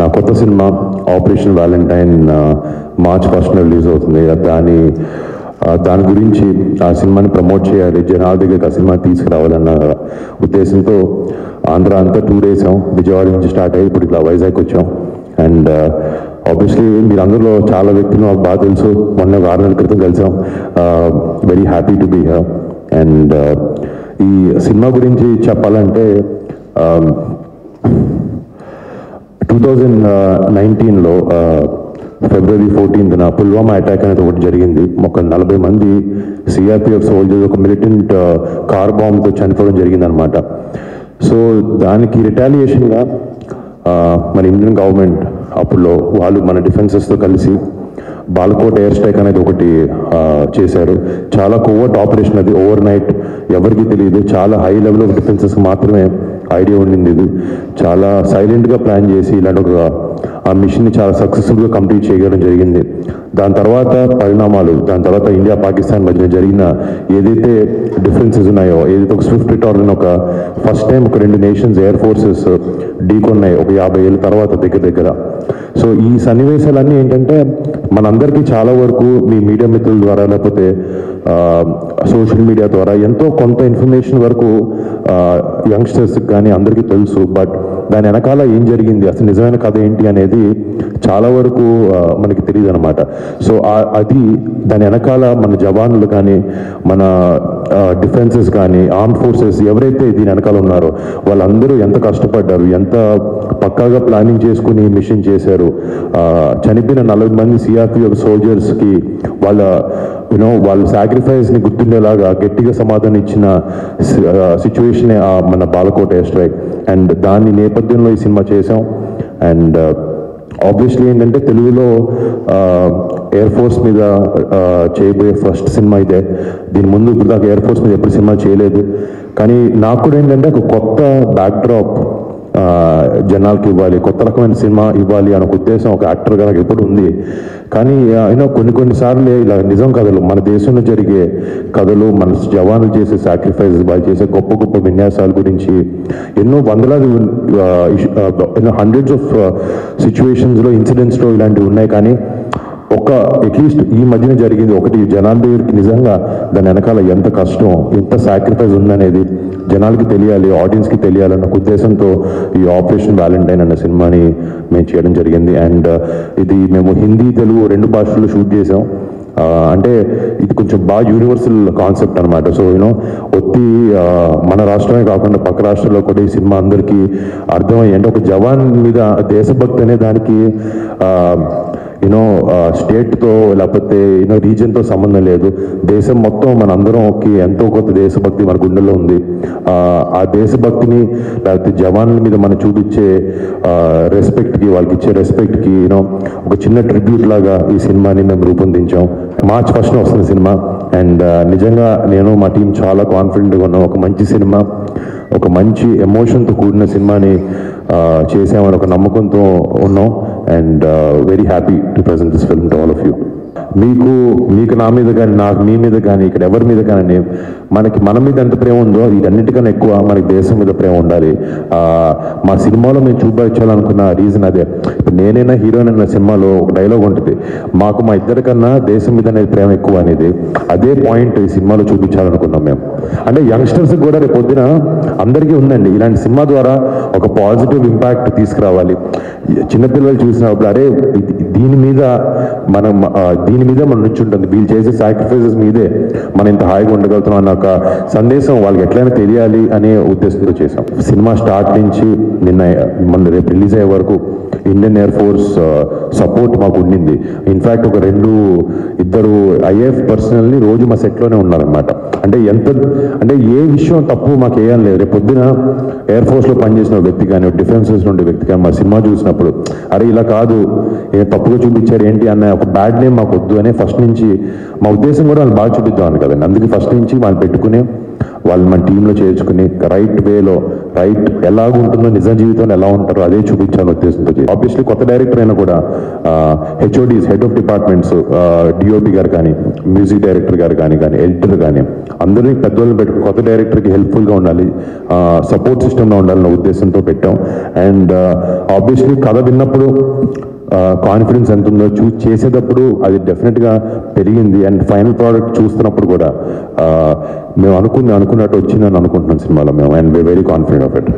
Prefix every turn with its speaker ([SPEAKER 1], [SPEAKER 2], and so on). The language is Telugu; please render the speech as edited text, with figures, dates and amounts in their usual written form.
[SPEAKER 1] నా కొత్త సినిమా ఆపరేషన్ వ్యాలంటైన్ మార్చ్ 1న రిలీజ్ అవుతుంది. దాని గురించి ఆ సినిమాని ప్రమోట్ చేయాలి, జనాల దగ్గరికి ఆ సినిమా తీసుకురావాలన్న ఉద్దేశంతో ఆంధ్ర అంతా టూర్ వేసాం. విజయవాడ నుంచి స్టార్ట్ అయ్యి ఇప్పుడు ఇట్లా వైజాగ్ వచ్చాం. అండ్ ఆబ్వియస్లీ మీరు అందరిలో చాలా వ్యక్తులు నాకు బాగా తెలుసు, మొన్న 6 నెలల క్రితం కలిసాం. Very happy to be here. And ఈ సినిమా గురించి చెప్పాలంటే 2019లో February 14న పుల్వామా అటాక్ అనేది ఒకటి జరిగింది. ఒక 40 మంది సిఆర్పిఎఫ్ సోల్జర్స్ ఒక మిలిటెంట్ కార్ బాంబ్తో చనిపోవడం జరిగిందనమాట. సో దానికి రిటాలియేషన్గా మన ఇండియన్ గవర్నమెంట్ అప్పుడులో వాళ్ళు మన డిఫెన్సెస్తో కలిసి బాలకోట్ ఎయిర్ స్ట్రైక్ అనేది ఒకటి చేశారు. చాలా కోవర్ట్ ఆపరేషన్ అది, ఓవర్ నైట్ ఎవరికి తెలియదు, చాలా హై లెవెల్ ఆఫ్ డిఫెన్సెస్కి మాత్రమే ఐడియా ఉండింది. ఇది చాలా సైలెంట్గా ప్లాన్ చేసి ఇలాంటి ఒక ఆ మిషన్ని చాలా సక్సెస్ఫుల్గా కంప్లీట్ చేయడం జరిగింది. దాని తర్వాత పరిణామాలు, దాని తర్వాత ఇండియా పాకిస్తాన్ మధ్య జరిగిన ఏదైతే డిఫరెన్సెస్ ఉన్నాయో, ఏదైతే ఒక స్విఫ్ట్ రిటార్న్ ఒక ఫస్ట్ టైం ఒక 2 నేషన్స్ ఎయిర్ ఫోర్సెస్ ఢీకొన్నాయి ఒక 50 ఏళ్ళ తర్వాత దగ్గర. సో ఈ సన్నివేశాలన్నీ ఏంటంటే మనందరికీ చాలా వరకు మీ మీడియా మిత్రుల ద్వారా లేకపోతే సోషల్ మీడియా ద్వారా ఎంతో కొంత ఇన్ఫర్మేషన్ వరకు యంగ్స్టర్స్కి కానీ అందరికీ తెలుసు. బట్ దాని వెనకాల ఏం జరిగింది, అసలు నిజమైన కథ ఏంటి అనేది చాలా వరకు మనకి తెలియదు అనమాట. సో అది దాని వెనకాల మన జవాన్లు కానీ మన డిఫెన్సెస్ కానీ ఆర్మ్డ్ ఫోర్సెస్ ఎవరైతే దీని వెనకాల ఉన్నారో వాళ్ళందరూ ఎంత కష్టపడ్డారు, ఎంత పక్కాగా ప్లానింగ్ చేసుకుని మిషన్ చేశారు. చనిపోయిన 40 మంది సిఆర్పిఎఫ్ సోల్జర్స్కి వాళ్ళ సాక్రిఫైస్ని గుర్తుండేలాగా గట్టిగా సమాధానం ఇచ్చిన సిచ్యువేషనే మన బాలకోట్ ఎయిర్ స్ట్రైక్. అండ్ దాని నేపథ్యంలో ఈ సినిమా చేసాం. అండ్ ఆబ్వియస్లీ ఏంటంటే తెలుగులో ఎయిర్ ఫోర్స్ మీద చేయబోయే ఫస్ట్ సినిమా ఇదే. దీని ముందు ఇప్పుడు దాకా ఎయిర్ ఫోర్స్ మీద ఎప్పుడు సినిమా చేయలేదు. కానీ నాకు కూడా ఏంటంటే ఒక కొత్త బ్యాక్డ్రాప్ జనాలకి ఇవ్వాలి, కొత్త రకమైన సినిమా ఇవ్వాలి అనే ఉద్దేశం ఒక యాక్టర్గా నాకు ఎప్పుడు ఉంది. కానీ కొన్నిసార్లు ఇలా నిజం కథలు, మన దేశంలో జరిగే కథలు, మన జవాన్లు చేసే సాక్రిఫైస్, వాళ్ళు చేసే గొప్ప గొప్ప విన్యాసాల గురించి ఎన్నో వందలాది హండ్రెడ్స్ ఆఫ్ సిచ్యువేషన్స్లో ఇన్సిడెంట్స్లో ఇలాంటివి ఉన్నాయి. కానీ అట్లీస్ట్ ఈ మధ్యన జరిగింది ఒకటి జనాల దగ్గరికి నిజంగా దాని వెనకాల ఎంత కష్టం, ఎంత సాక్రిఫైస్ ఉందనేది జనాలకి తెలియాలి, ఆడియన్స్కి తెలియాలన్న ఉద్దేశంతో ఈ ఆపరేషన్ వ్యాలంటైన్ అన్న సినిమాని మేము చేయడం జరిగింది. అండ్ ఇది మేము హిందీ తెలుగు 2 భాషల్లో షూట్ చేసాం. అంటే ఇది కొంచెం బాగా యూనివర్సల్ కాన్సెప్ట్ అనమాట. సో మన రాష్ట్రమే కాకుండా పక్క రాష్ట్రాల్లో కూడా ఈ సినిమా అందరికీ అర్థమయ్యి, అంటే ఒక జవాన్ మీద దేశభక్తి అనే దానికి స్టేట్తో లేకపోతే రీజన్తో సంబంధం లేదు. దేశం మొత్తం మనందరంకి ఎంతో కొంత దేశభక్తి మన గుండెల్లో ఉంది. ఆ దేశభక్తిని లేకపోతే జవాన్ల మీద మనం చూపించే రెస్పెక్ట్కి, వాళ్ళకి ఇచ్చే రెస్పెక్ట్కి ఒక చిన్న ట్రిబ్యూట్ లాగా ఈ సినిమాని మేము రూపొందించాం. మార్చ్ 1న వస్తుంది సినిమా. అండ్ నిజంగా నేను మా టీం చాలా కాన్ఫిడెంట్గా ఉన్నాం. ఒక మంచి సినిమా, ఒక మంచి ఎమోషన్తో కూడిన సినిమాని చేసామని ఒక నమ్మకంతో ఉన్నాం. And very happy to present this film to all of you. మీకు నా మీద కానీ, నాకు మీ మీద కానీ, ఇక్కడ ఎవరి మీద కానీ మన మీద ఎంత ప్రేమ ఉందో వీటన్నిటికన్నా ఎక్కువ మనకి దేశం మీద ప్రేమ ఉండాలి. మా సినిమాలో మేము చూపించాలనుకున్న రీజన్ అదే. ఇప్పుడు నేనైనా హీరోయిన్ అన్న సినిమాలో ఒక డైలాగ్ ఉంటుంది, మాకు మా ఇద్దరికన్నా దేశం మీద అనేది ప్రేమ ఎక్కువ అనేది. అదే పాయింట్ ఈ సినిమాలో చూపించాలనుకున్నాం మేము. అంటే యంగ్స్టర్స్కి కూడా రేపు పొద్దున అందరికీ ఉందండి, ఇలాంటి సినిమా ద్వారా ఒక పాజిటివ్ ఇంపాక్ట్ తీసుకురావాలి. చిన్నపిల్లలు చూసినప్పుడు అరే దీని మీద మనం నుంచి ఉంటుంది, వీళ్ళు చేసే సాక్రిఫైసెస్ మీదే మనం ఇంత హాయిగా ఉండగలుగుతున్నాం అన్న ఒక సందేశం వాళ్ళకి ఎట్లయినా తెలియాలి అనే ఉద్దేశంతో చేసాం. సినిమా స్టార్ట్ నుంచి మొన్న రేపు రిలీజ్ అయ్యే వరకు ఇండియన్ ఎయిర్ ఫోర్స్ సపోర్ట్ మాకు ఉండింది. ఇన్ఫ్యాక్ట్ ఒక 2-2 ఐఏఎఫ్ పర్సనల్ని రోజు మా సెట్లోనే ఉన్నారనమాట. అంటే ఏ విషయం తప్పు మాకు వేయాలి లేదు. రేపు పొద్దున ఎయిర్ ఫోర్స్లో పనిచేసిన వ్యక్తి కానీ, డిఫెన్సెస్ నుండి వ్యక్తి కానీ మా సినిమా చూసినప్పుడు అరే ఇలా కాదు, తప్పుగా చూపించారు ఏంటి అన్న ఒక బ్యాడ్ నేమ్ మాకు వద్దు అనే ఫస్ట్ నుంచి మా ఉద్దేశం కూడా వాళ్ళు బాగా చూపిద్దామని కదండి. అందుకే ఫస్ట్ నుంచి వాళ్ళు పెట్టుకునే వాళ్ళు మన టీంలో చేర్చుకుని రైట్ వేలో రైట్ ఎలాగుంటుందో నిజ జీవితంలో ఎలా ఉంటారో అదే చూపించాలని ఉద్దేశంతో. ఆబ్వియస్లీ కొత్త డైరెక్టర్ అయినా కూడా HODs, head of departments, DOP గారు కానీ, మ్యూజిక్ డైరెక్టర్ గారు కానీ ఎడిటర్ కానీ అందరినీ పెద్దవాళ్ళని పెట్టుకుని కొత్త డైరెక్టర్కి హెల్ప్ఫుల్గా ఉండాలి, సపోర్ట్ సిస్టమ్లో ఉండాలన్న ఉద్దేశంతో పెట్టాం. అండ్ ఆబ్వియస్లీ కథ విన్నప్పుడు కాన్ఫిడెన్స్ ఎంత ఉందో చేసేటప్పుడు అది డెఫినెట్గా పెరిగింది. అండ్ ఫైనల్ ప్రోడక్ట్ చూస్తున్నప్పుడు కూడా మేము అనుకున్నట్టు వచ్చిందని అనుకుంటున్నాం సినిమాలో మేము. And very confident of it.